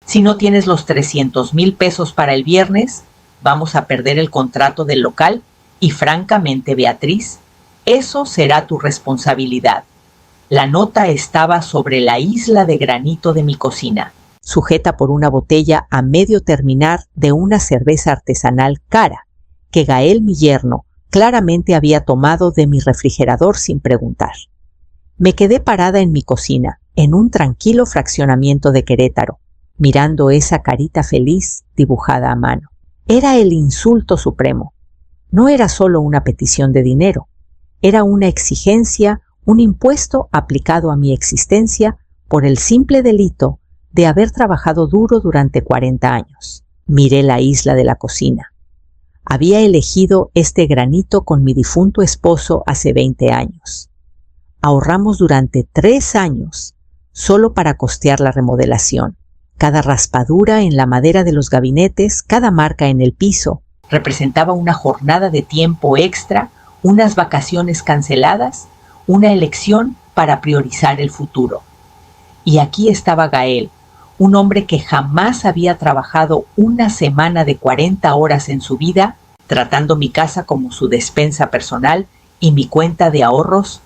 Si no tienes los 300,000 pesos para el viernes, vamos a perder el contrato del local y francamente, Beatriz, eso será tu responsabilidad. La nota estaba sobre la isla de granito de mi cocina, sujeta por una botella a medio terminar de una cerveza artesanal cara, que Gael, mi yerno, claramente había tomado de mi refrigerador sin preguntar. Me quedé parada en mi cocina, en un tranquilo fraccionamiento de Querétaro, mirando esa carita feliz dibujada a mano. Era el insulto supremo. No era solo una petición de dinero, era una exigencia, un impuesto aplicado a mi existencia por el simple delito de haber trabajado duro durante 40 años. Miré la isla de la cocina. Había elegido este granito con mi difunto esposo hace 20 años. Ahorramos durante 3 años solo para costear la remodelación. Cada raspadura en la madera de los gabinetes, cada marca en el piso, representaba una jornada de tiempo extra, unas vacaciones canceladas, una elección para priorizar el futuro. Y aquí estaba Gael, un hombre que jamás había trabajado una semana de 40 horas en su vida, tratando mi casa como su despensa personal y mi cuenta de ahorros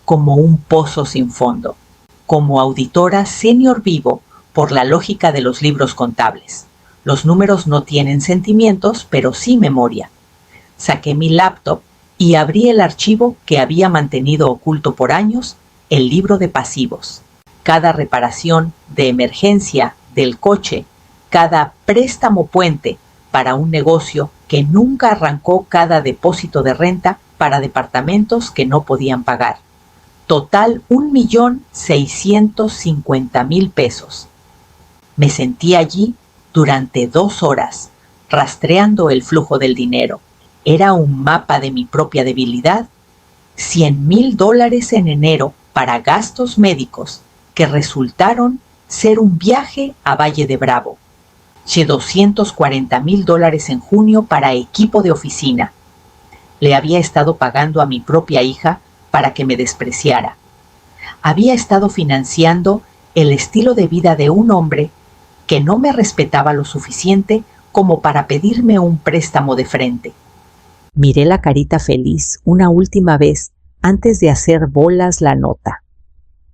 como un pozo sin fondo. Como auditora senior vivo, por la lógica de los libros contables. Los números no tienen sentimientos, pero sí memoria. Saqué mi laptop y abrí el archivo que había mantenido oculto por años, el libro de pasivos. Cada reparación de emergencia del coche, cada préstamo puente para un negocio que nunca arrancó, cada depósito de renta para departamentos que no podían pagar. Total 1,650,000 pesos. Me sentí allí durante 2 horas, rastreando el flujo del dinero. Era un mapa de mi propia debilidad. $100,000 en enero para gastos médicos que resultaron ser un viaje a Valle de Bravo. $240,000 en junio para equipo de oficina. Le había estado pagando a mi propia hija para que me despreciara. Había estado financiando el estilo de vida de un hombre que no me respetaba lo suficiente como para pedirme un préstamo de frente. Miré la carita feliz una última vez antes de hacer bolas la nota.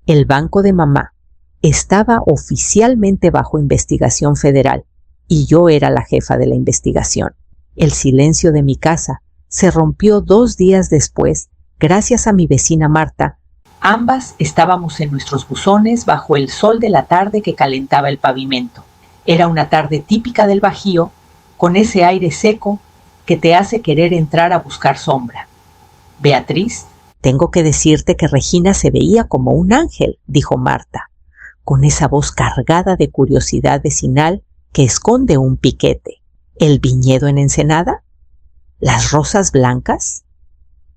El banco de mamá estaba oficialmente bajo investigación federal y yo era la jefa de la investigación. El silencio de mi casa se rompió 2 días después gracias a mi vecina Marta. Ambas estábamos en nuestros buzones bajo el sol de la tarde que calentaba el pavimento. Era una tarde típica del Bajío, con ese aire seco que te hace querer entrar a buscar sombra. Beatriz, tengo que decirte que Regina se veía como un ángel, dijo Marta, con esa voz cargada de curiosidad vecinal que esconde un piquete. ¿El viñedo en Ensenada? ¿Las rosas blancas?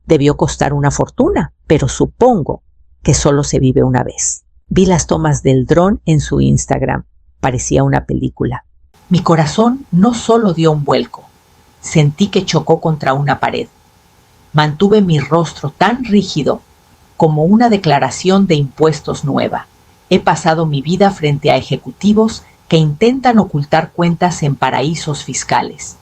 Debió costar una fortuna, pero supongo que solo se vive una vez. Vi las tomas del dron en su Instagram. Parecía una película. Mi corazón no solo dio un vuelco, sentí que chocó contra una pared. Mantuve mi rostro tan rígido como una declaración de impuestos nueva. He pasado mi vida frente a ejecutivos que intentan ocultar cuentas en paraísos fiscales.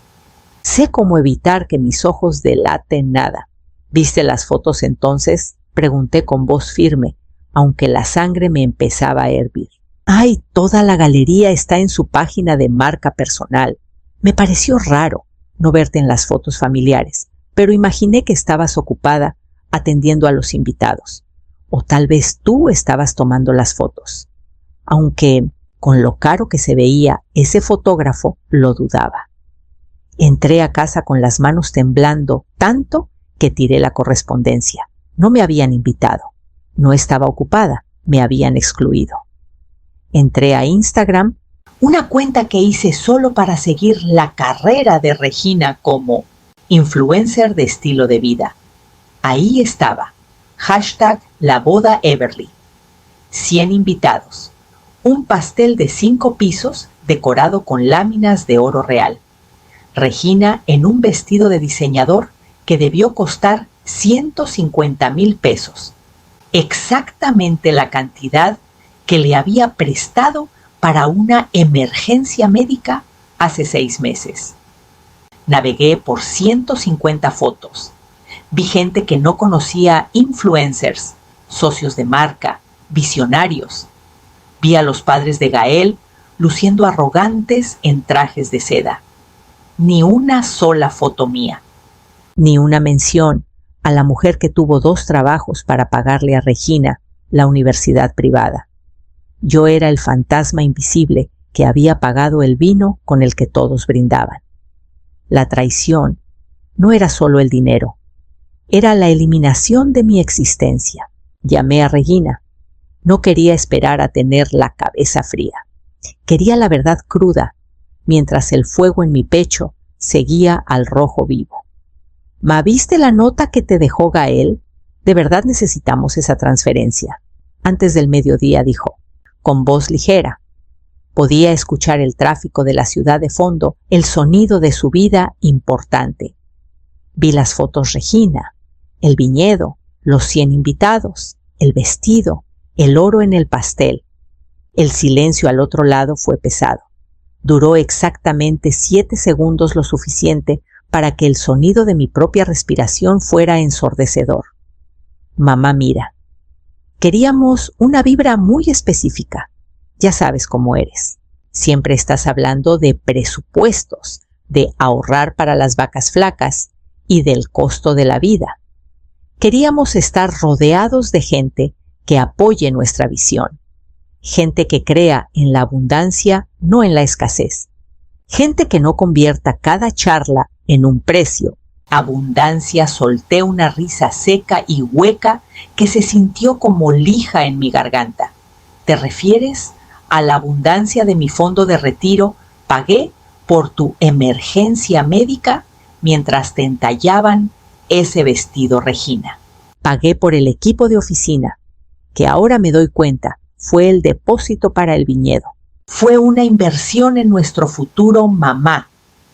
Sé cómo evitar que mis ojos delaten nada. ¿Viste las fotos entonces?, pregunté con voz firme, aunque la sangre me empezaba a hervir. ¡Ay, toda la galería está en su página de marca personal! Me pareció raro no verte en las fotos familiares, pero imaginé que estabas ocupada atendiendo a los invitados. O tal vez tú estabas tomando las fotos. Aunque, con lo caro que se veía ese fotógrafo, lo dudaba. Entré a casa con las manos temblando tanto que tiré la correspondencia. No me habían invitado. No estaba ocupada. Me habían excluido. Entré a Instagram, una cuenta que hice solo para seguir la carrera de Regina como influencer de estilo de vida. Ahí estaba, #LaBodaEverly. 100 invitados. Un pastel de 5 pisos decorado con láminas de oro real. Regina en un vestido de diseñador que debió costar 150,000 pesos. Exactamente la cantidad que le había prestado para una emergencia médica hace 6 meses. Navegué por 150 fotos. Vi gente que no conocía, influencers, socios de marca, visionarios. Vi a los padres de Gael luciendo arrogantes en trajes de seda. Ni una sola foto mía. Ni una mención a la mujer que tuvo 2 trabajos para pagarle a Regina la universidad privada. Yo era el fantasma invisible que había pagado el vino con el que todos brindaban. La traición no era solo el dinero, era la eliminación de mi existencia. Llamé a Regina. No quería esperar a tener la cabeza fría. Quería la verdad cruda, mientras el fuego en mi pecho seguía al rojo vivo. ¿Ma, viste la nota que te dejó Gael? De verdad necesitamos esa transferencia. Antes del mediodía, dijo, con voz ligera. Podía escuchar el tráfico de la ciudad de fondo, el sonido de su vida importante. Vi las fotos Regina, el viñedo, los 100 invitados, el vestido, el oro en el pastel. El silencio al otro lado fue pesado. Duró exactamente 7 segundos, lo suficiente para que el sonido de mi propia respiración fuera ensordecedor. Mamá, mira. Queríamos una vibra muy específica. Ya sabes cómo eres. Siempre estás hablando de presupuestos, de ahorrar para las vacas flacas y del costo de la vida. Queríamos estar rodeados de gente que apoye nuestra visión. Gente que crea en la abundancia, no en la escasez. Gente que no convierta cada charla en un precio. Abundancia, solté una risa seca y hueca que se sintió como lija en mi garganta. ¿Te refieres a la abundancia de mi fondo de retiro? Pagué por tu emergencia médica mientras te entallaban ese vestido, Regina. Pagué por el equipo de oficina, que ahora me doy cuenta fue el depósito para el viñedo. Fue una inversión en nuestro futuro, mamá.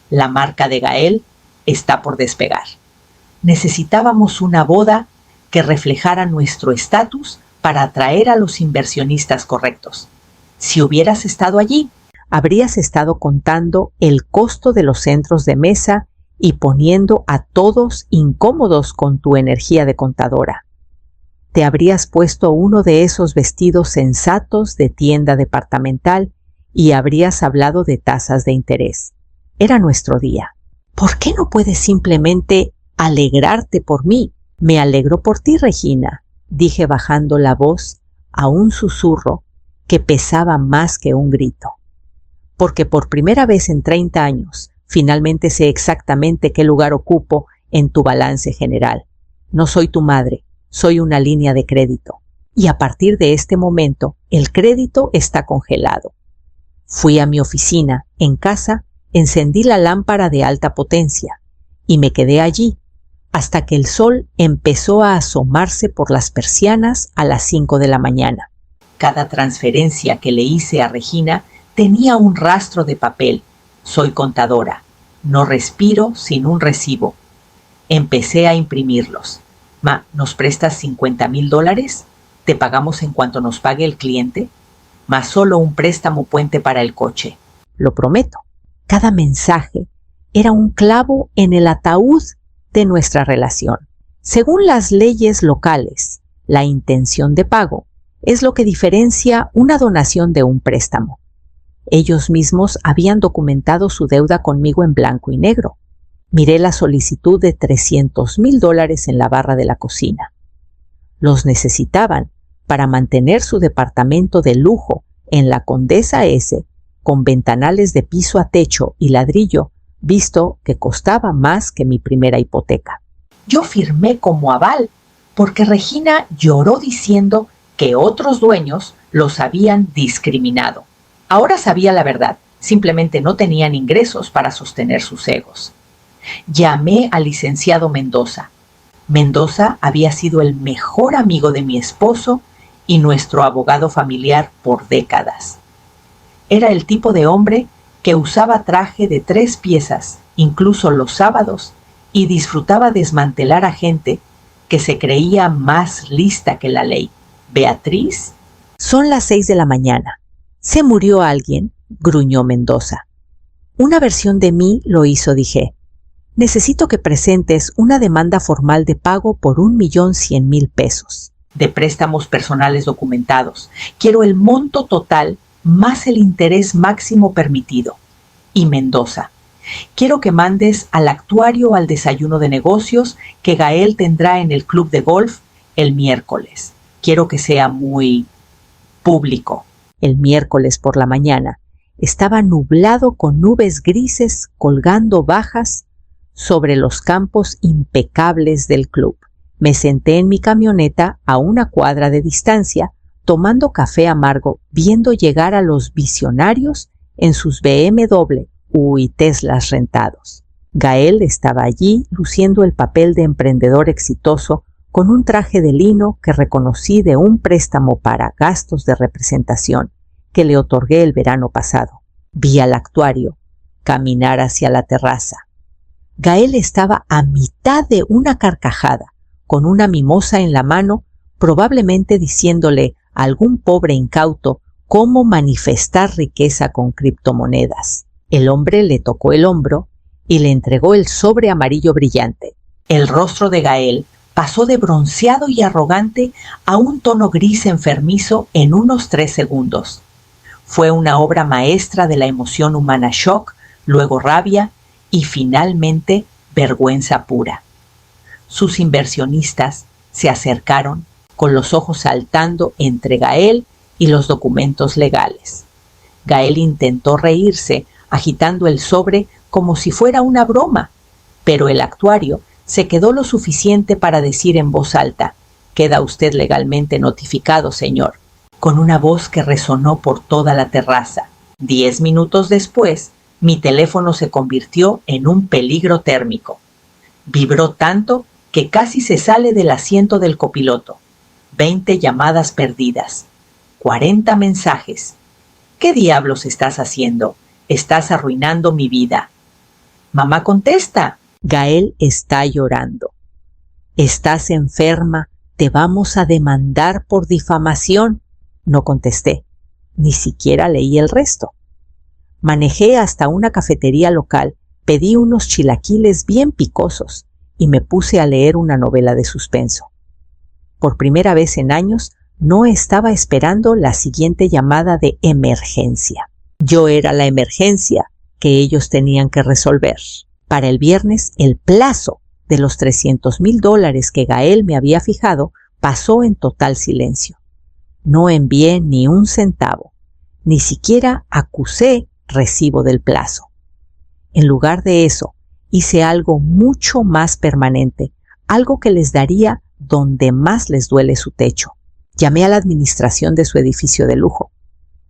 La marca de Gael está por despegar. Necesitábamos una boda que reflejara nuestro estatus para atraer a los inversionistas correctos. Si hubieras estado allí, habrías estado contando el costo de los centros de mesa y poniendo a todos incómodos con tu energía de contadora. Te habrías puesto uno de esos vestidos sensatos de tienda departamental y habrías hablado de tasas de interés. Era nuestro día. ¿Por qué no puedes simplemente alegrarte por mí? Me alegro por ti, Regina, dije bajando la voz a un susurro que pesaba más que un grito. Porque por primera vez en 30 años, finalmente sé exactamente qué lugar ocupo en tu balance general. No soy tu madre, soy una línea de crédito. Y a partir de este momento, el crédito está congelado. Fui a mi oficina, en casa, encendí la lámpara de alta potencia y me quedé allí hasta que el sol empezó a asomarse por las persianas a las 5 de la mañana. Cada transferencia que le hice a Regina tenía un rastro de papel. Soy contadora. No respiro sin un recibo. Empecé a imprimirlos. Ma, ¿nos prestas $50,000? ¿Te pagamos en cuanto nos pague el cliente? Más solo un préstamo puente para el coche. Lo prometo. Cada mensaje era un clavo en el ataúd de nuestra relación. Según las leyes locales, la intención de pago es lo que diferencia una donación de un préstamo. Ellos mismos habían documentado su deuda conmigo en blanco y negro. Miré la solicitud de $300,000 en la barra de la cocina. Los necesitaban para mantener su departamento de lujo en la Condesa S, con ventanales de piso a techo y ladrillo, visto que costaba más que mi primera hipoteca. Yo firmé como aval, porque Regina lloró diciendo que otros dueños los habían discriminado. Ahora sabía la verdad, simplemente no tenían ingresos para sostener sus egos. Llamé al licenciado Mendoza. Mendoza había sido el mejor amigo de mi esposo y nuestro abogado familiar por décadas. Era el tipo de hombre que usaba traje de 3 piezas, incluso los sábados, y disfrutaba desmantelar a gente que se creía más lista que la ley. Beatriz. Son las 6 de la mañana. «¿Se murió alguien?», gruñó Mendoza. «Una versión de mí lo hizo», dije. «Necesito que presentes una demanda formal de pago por 1.100.000 pesos». «De préstamos personales documentados. Quiero el monto total más el interés máximo permitido». Y Mendoza: «Quiero que mandes al actuario al desayuno de negocios que Gael tendrá en el club de golf el miércoles. Quiero que sea muy público». El miércoles por la mañana estaba nublado con nubes grises colgando bajas sobre los campos impecables del club. Me senté en mi camioneta a una cuadra de distancia, tomando café amargo, viendo llegar a los visionarios en sus BMW y Teslas rentados. Gael estaba allí luciendo el papel de emprendedor exitoso con un traje de lino que reconocí de un préstamo para gastos de representación que le otorgué el verano pasado. Vi al actuario caminar hacia la terraza. Gael estaba a mitad de una carcajada, con una mimosa en la mano, probablemente diciéndole a algún pobre incauto cómo manifestar riqueza con criptomonedas. El hombre le tocó el hombro y le entregó el sobre amarillo brillante. El rostro de Gael pasó de bronceado y arrogante a un tono gris enfermizo en unos 3 segundos. Fue una obra maestra de la emoción humana: shock, luego rabia y finalmente vergüenza pura. Sus inversionistas se acercaron con los ojos saltando entre Gael y los documentos legales. Gael intentó reírse, agitando el sobre como si fuera una broma, pero el actuario se quedó lo suficiente para decir en voz alta: «Queda usted legalmente notificado, señor», con una voz que resonó por toda la terraza. 10 minutos después, mi teléfono se convirtió en un peligro térmico. Vibró tanto que casi se sale del asiento del copiloto. 20 llamadas perdidas. 40 mensajes. «¿Qué diablos estás haciendo? Estás arruinando mi vida». «Mamá, contesta». «Gael está llorando. Estás enferma. Te vamos a demandar por difamación». No contesté. Ni siquiera leí el resto. Manejé hasta una cafetería local, pedí unos chilaquiles bien picosos y me puse a leer una novela de suspenso. Por primera vez en años, no estaba esperando la siguiente llamada de emergencia. Yo era la emergencia que ellos tenían que resolver. Para el viernes, el plazo de los $300.000 que Gael me había fijado pasó en total silencio. No envié ni un centavo, ni siquiera acusé recibo del plazo. En lugar de eso, hice algo mucho más permanente, algo que les daría donde más les duele su techo. Llamé a la administración de su edificio de lujo.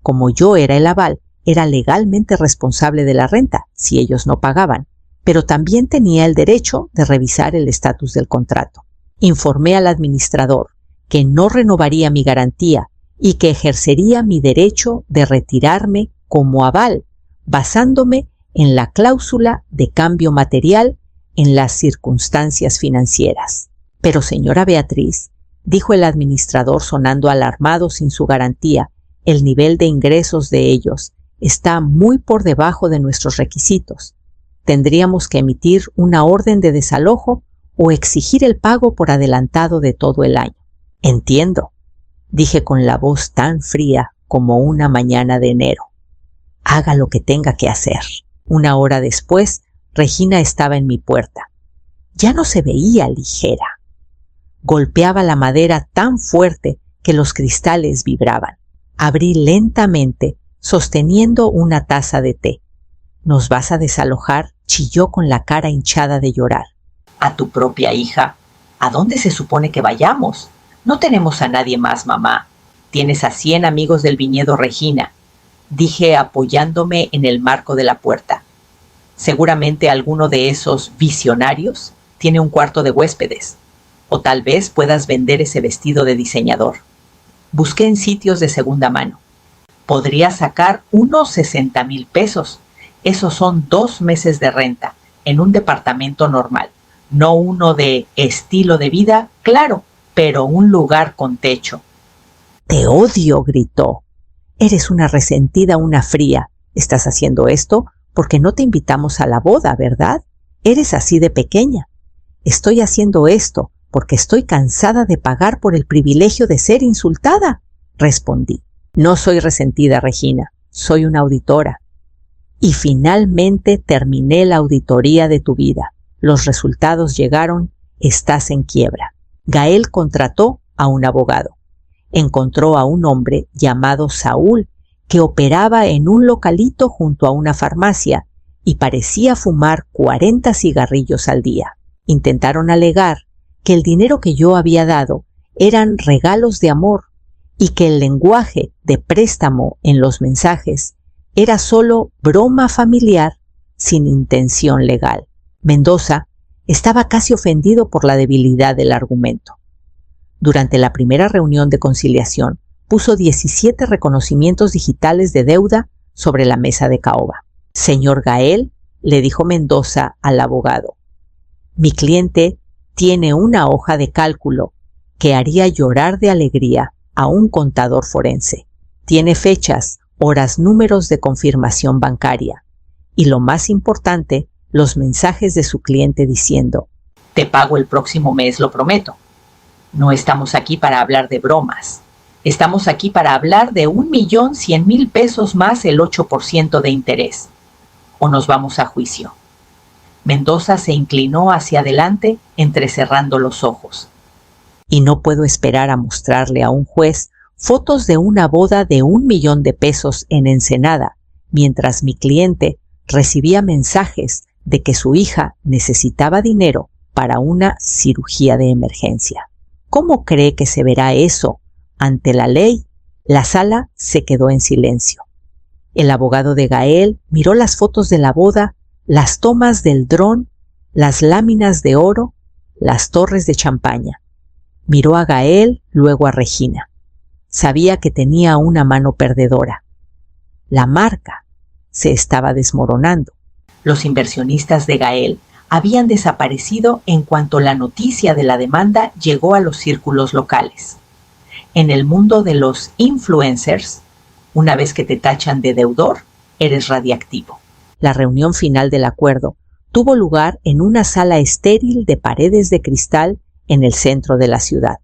Como yo era el aval, era legalmente responsable de la renta si ellos no pagaban, pero también tenía el derecho de revisar el estatus del contrato. Informé al administrador que no renovaría mi garantía y que ejercería mi derecho de retirarme como aval, basándome en la cláusula de cambio material en las circunstancias financieras. «Pero señora Beatriz», dijo el administrador sonando alarmado sin su garantía, «el nivel de ingresos de ellos está muy por debajo de nuestros requisitos. Tendríamos que emitir una orden de desalojo o exigir el pago por adelantado de todo el año». «Entiendo», dije con la voz tan fría como una mañana de enero. «Haga lo que tenga que hacer». 1 hora después, Regina estaba en mi puerta. Ya no se veía ligera. Golpeaba la madera tan fuerte que los cristales vibraban. Abrí lentamente, sosteniendo una taza de té. «¿Nos vas a desalojar?», chilló con la cara hinchada de llorar. «¿A tu propia hija? ¿A dónde se supone que vayamos? No tenemos a nadie más, mamá. Tienes a 100 amigos del viñedo Regina», dije apoyándome en el marco de la puerta. «Seguramente alguno de esos visionarios tiene un cuarto de huéspedes. O tal vez puedas vender ese vestido de diseñador». Busqué en sitios de segunda mano. Podría sacar unos 60,000 pesos. Esos son 2 meses de renta en un departamento normal. No uno de estilo de vida, claro, pero un lugar con techo. «Te odio», gritó. Eres una resentida, una fría. Estás haciendo esto porque no te invitamos a la boda, ¿verdad? Eres así de pequeña. Estoy haciendo esto porque estoy cansada de pagar por el privilegio de ser insultada, respondí. No soy resentida, Regina. Soy una auditora. Y finalmente terminé la auditoría de tu vida. Los resultados llegaron. Estás en quiebra. Gael contrató a un abogado. Encontró a un hombre llamado Saúl que operaba en un localito junto a una farmacia y parecía fumar 40 cigarrillos al día. Intentaron alegar que el dinero que yo había dado eran regalos de amor y que el lenguaje de préstamo en los mensajes era solo broma familiar sin intención legal. Mendoza estaba casi ofendido por la debilidad del argumento. Durante la primera reunión de conciliación, puso 17 reconocimientos digitales de deuda sobre la mesa de caoba. Señor Gael, le dijo Mendoza al abogado, mi cliente tiene una hoja de cálculo que haría llorar de alegría a un contador forense. Tiene fechas, horas, números de confirmación bancaria y lo más importante, los mensajes de su cliente diciendo, te pago el próximo mes, lo prometo. No estamos aquí para hablar de bromas. Estamos aquí para hablar de 1.100.000 pesos más el 8% de interés. O nos vamos a juicio. Mendoza se inclinó hacia adelante, entrecerrando los ojos. Y no puedo esperar a mostrarle a un juez fotos de una boda de 1.000.000 de pesos en Ensenada, mientras mi cliente recibía mensajes de que su hija necesitaba dinero para una cirugía de emergencia. ¿Cómo cree que se verá eso ante la ley? La sala se quedó en silencio. El abogado de Gael miró las fotos de la boda, las tomas del dron, las láminas de oro, las torres de champaña. Miró a Gael, luego a Regina. Sabía que tenía una mano perdedora. La marca se estaba desmoronando. Los inversionistas de Gael habían desaparecido en cuanto la noticia de la demanda llegó a los círculos locales. En el mundo de los influencers, una vez que te tachan de deudor, eres radiactivo. La reunión final del acuerdo tuvo lugar en una sala estéril de paredes de cristal en el centro de la ciudad.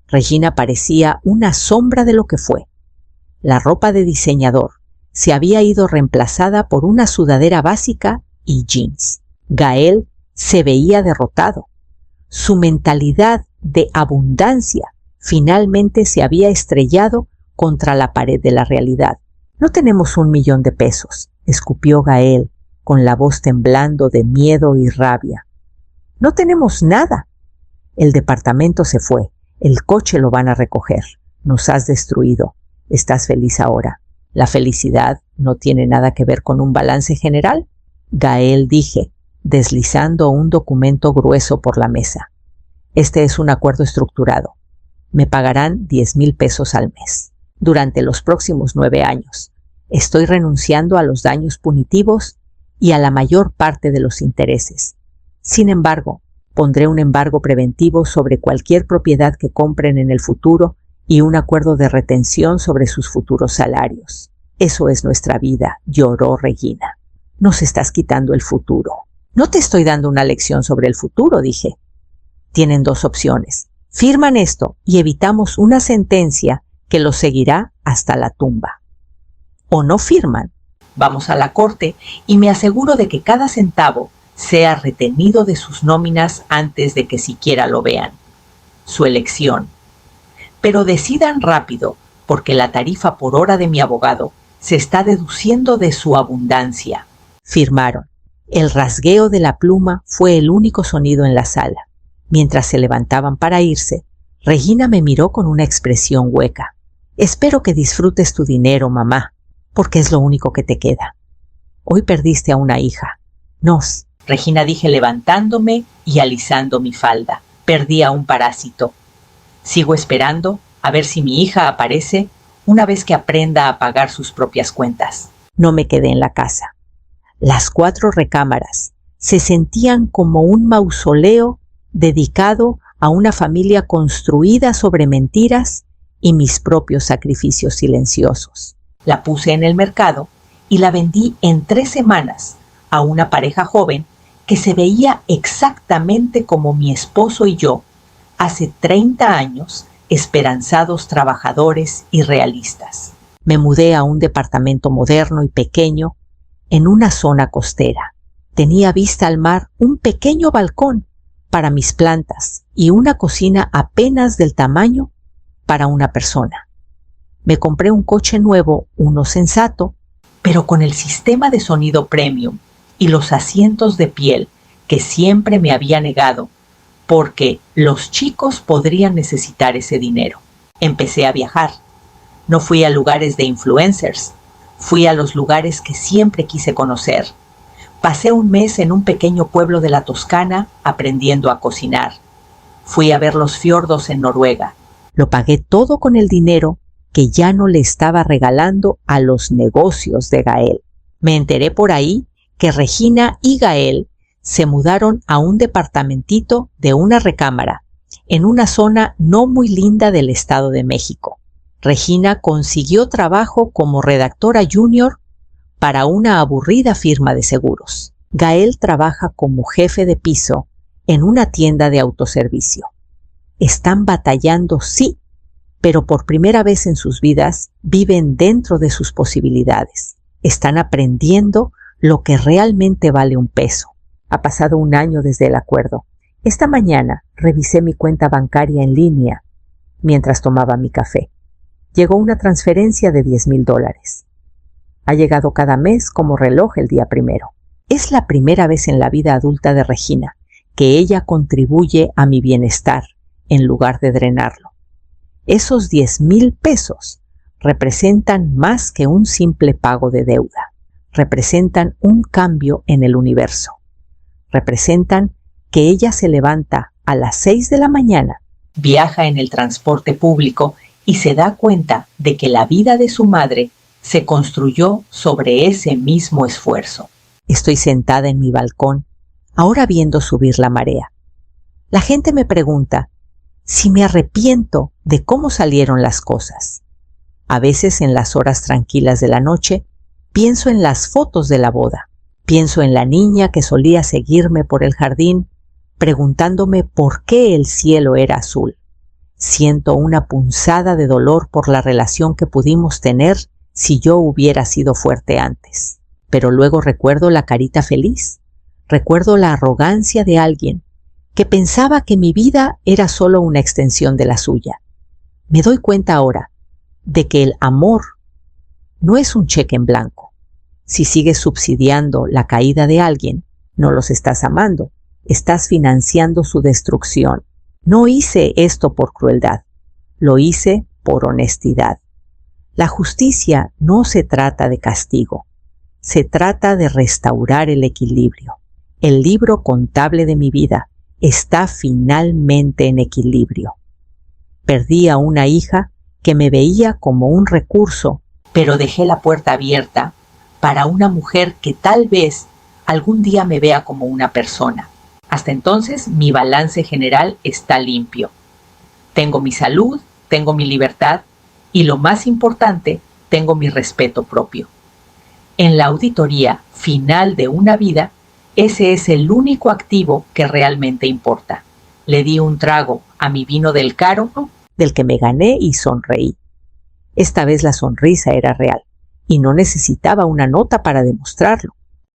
Regina parecía una sombra de lo que fue. La ropa de diseñador se había ido reemplazada por una sudadera básica y jeans. Gael se veía derrotado. Su mentalidad de abundancia finalmente se había estrellado contra la pared de la realidad. No tenemos 1.000.000 de pesos, escupió Gael con la voz temblando de miedo y rabia. No tenemos nada. El departamento se fue. El coche lo van a recoger. Nos has destruido. ¿Estás feliz ahora? ¿La felicidad no tiene nada que ver con un balance general? Gael, dije, deslizando un documento grueso por la mesa. Este es un acuerdo estructurado. Me pagarán 10,000 pesos al mes. Durante los próximos 9 años. Estoy renunciando a los daños punitivos y a la mayor parte de los intereses. Sin embargo, pondré un embargo preventivo sobre cualquier propiedad que compren en el futuro y un acuerdo de retención sobre sus futuros salarios. Eso es nuestra vida, lloró Regina. Nos estás quitando el futuro. No te estoy dando una lección sobre el futuro, dije. Tienen 2 opciones. Firman esto y evitamos una sentencia que los seguirá hasta la tumba. O no firman. Vamos a la corte y me aseguro de que cada centavo sea retenido de sus nóminas antes de que siquiera lo vean. Su elección. Pero decidan rápido, porque la tarifa por hora de mi abogado se está deduciendo de su abundancia. Firmaron. El rasgueo de la pluma fue el único sonido en la sala. Mientras se levantaban para irse, Regina me miró con una expresión hueca. Espero que disfrutes tu dinero, mamá, porque es lo único que te queda. Hoy perdiste a una hija. Regina, dije levantándome y alisando mi falda. Perdí a un parásito. Sigo esperando a ver si mi hija aparece una vez que aprenda a pagar sus propias cuentas. No me quedé en la casa. Las 4 recámaras se sentían como un mausoleo dedicado a una familia construida sobre mentiras y mis propios sacrificios silenciosos. La puse en el mercado y la vendí en 3 semanas a una pareja joven que se veía exactamente como mi esposo y yo hace 30 años, esperanzados trabajadores y realistas. Me mudé a un departamento moderno y pequeño en una zona costera. Tenía vista al mar, un pequeño balcón para mis plantas y una cocina apenas del tamaño para una persona. Me compré un coche nuevo, uno sensato, pero con el sistema de sonido premium y los asientos de piel que siempre me había negado, porque los chicos podrían necesitar ese dinero. Empecé a viajar. No fui a lugares de influencers, fui a los lugares que siempre quise conocer. Pasé un mes en un pequeño pueblo de la Toscana aprendiendo a cocinar. Fui a ver los fiordos en Noruega. Lo pagué todo con el dinero que ya no le estaba regalando a los negocios de Gael. Me enteré por ahí que Regina y Gael se mudaron a un departamentito de una recámara en una zona no muy linda del Estado de México. Regina consiguió trabajo como redactora junior para una aburrida firma de seguros. Gael trabaja como jefe de piso en una tienda de autoservicio. Están batallando, sí, pero por primera vez en sus vidas viven dentro de sus posibilidades. Están aprendiendo lo que realmente vale un peso. Ha pasado un año desde el acuerdo. Esta mañana revisé mi cuenta bancaria en línea mientras tomaba mi café. Llegó una transferencia de $10,000. Ha llegado cada mes como reloj el día primero. Es la primera vez en la vida adulta de Regina que ella contribuye a mi bienestar en lugar de drenarlo. Esos 10,000 pesos representan más que un simple pago de deuda. Representan un cambio en el universo. Representan que ella se levanta a las 6 de la mañana, viaja en el transporte público y se da cuenta de que la vida de su madre se construyó sobre ese mismo esfuerzo. Estoy sentada en mi balcón, ahora viendo subir la marea. La gente me pregunta si me arrepiento de cómo salieron las cosas. A veces en las horas tranquilas de la noche, pienso en las fotos de la boda. Pienso en la niña que solía seguirme por el jardín, preguntándome por qué el cielo era azul. Siento una punzada de dolor por la relación que pudimos tener si yo hubiera sido fuerte antes. Pero luego recuerdo la carita feliz. Recuerdo la arrogancia de alguien que pensaba que mi vida era solo una extensión de la suya. Me doy cuenta ahora de que el amor no es un cheque en blanco. Si sigues subsidiando la caída de alguien, no los estás amando, estás financiando su destrucción. No hice esto por crueldad, lo hice por honestidad. La justicia no se trata de castigo, se trata de restaurar el equilibrio. El libro contable de mi vida está finalmente en equilibrio. Perdí a una hija que me veía como un recurso, pero dejé la puerta abierta para una mujer que tal vez algún día me vea como una persona. Hasta entonces, mi balance general está limpio. Tengo mi salud, tengo mi libertad y, lo más importante, tengo mi respeto propio. En la auditoría final de una vida, ese es el único activo que realmente importa. Le di un trago a mi vino del caro, del que me gané, y sonreí. Esta vez la sonrisa era real y no necesitaba una nota para demostrarlo.